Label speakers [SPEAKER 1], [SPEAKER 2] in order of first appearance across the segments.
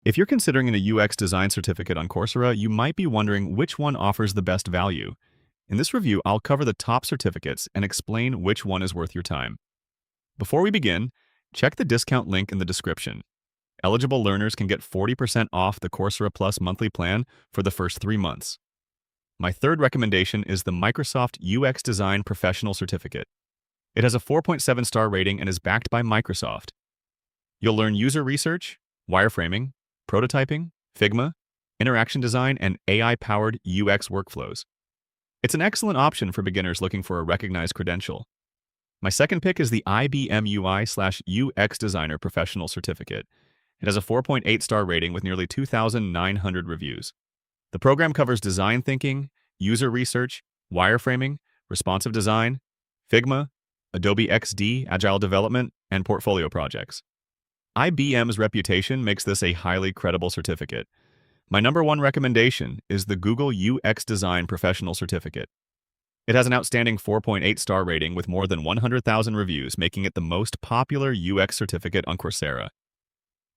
[SPEAKER 1] If you're considering a UX design certificate on Coursera, you might be wondering which one offers the best value. In this review, I'll cover the top certificates and explain which one is worth your time. Before we begin, check the discount link in the description. Eligible learners can get 40% off the Coursera Plus monthly plan for the first 3 months. My third recommendation is the Microsoft UX Design Professional Certificate. It has a 4.7-star rating and is backed by Microsoft. You'll learn user research, wireframing, prototyping, Figma, interaction design, and AI-powered UX workflows. It's an excellent option for beginners looking for a recognized credential. My second pick is the IBM UI/UX Designer Professional Certificate. It has a 4.8-star rating with nearly 2,900 reviews. The program covers design thinking, user research, wireframing, responsive design, Figma, Adobe XD, agile development, and portfolio projects. IBM's reputation makes this a highly credible certificate. My number one recommendation is the Google UX Design Professional Certificate. It has an outstanding 4.8-star rating with more than 100,000 reviews, making it the most popular UX certificate on Coursera.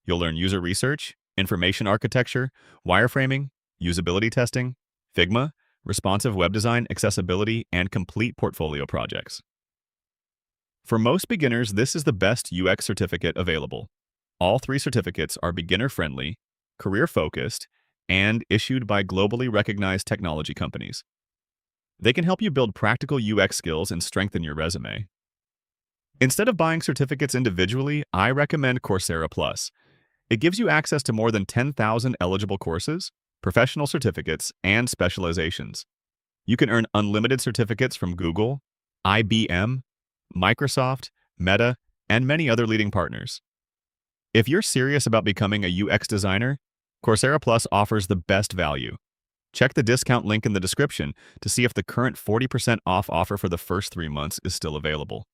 [SPEAKER 1] You'll learn user research, information architecture, wireframing, usability testing, Figma, responsive web design, accessibility, and complete portfolio projects. For most beginners, this is the best UX certificate available. All 3 certificates are beginner-friendly, career-focused, and issued by globally recognized technology companies. They can help you build practical UX skills and strengthen your resume. Instead of buying certificates individually, I recommend Coursera Plus. It gives you access to more than 10,000 eligible courses, professional certificates, and specializations. You can earn unlimited certificates from Google, IBM, Microsoft, Meta, and many other leading partners. If you're serious about becoming a UX designer, Coursera Plus offers the best value. Check the discount link in the description to see if the current 40% off offer for the first 3 months is still available.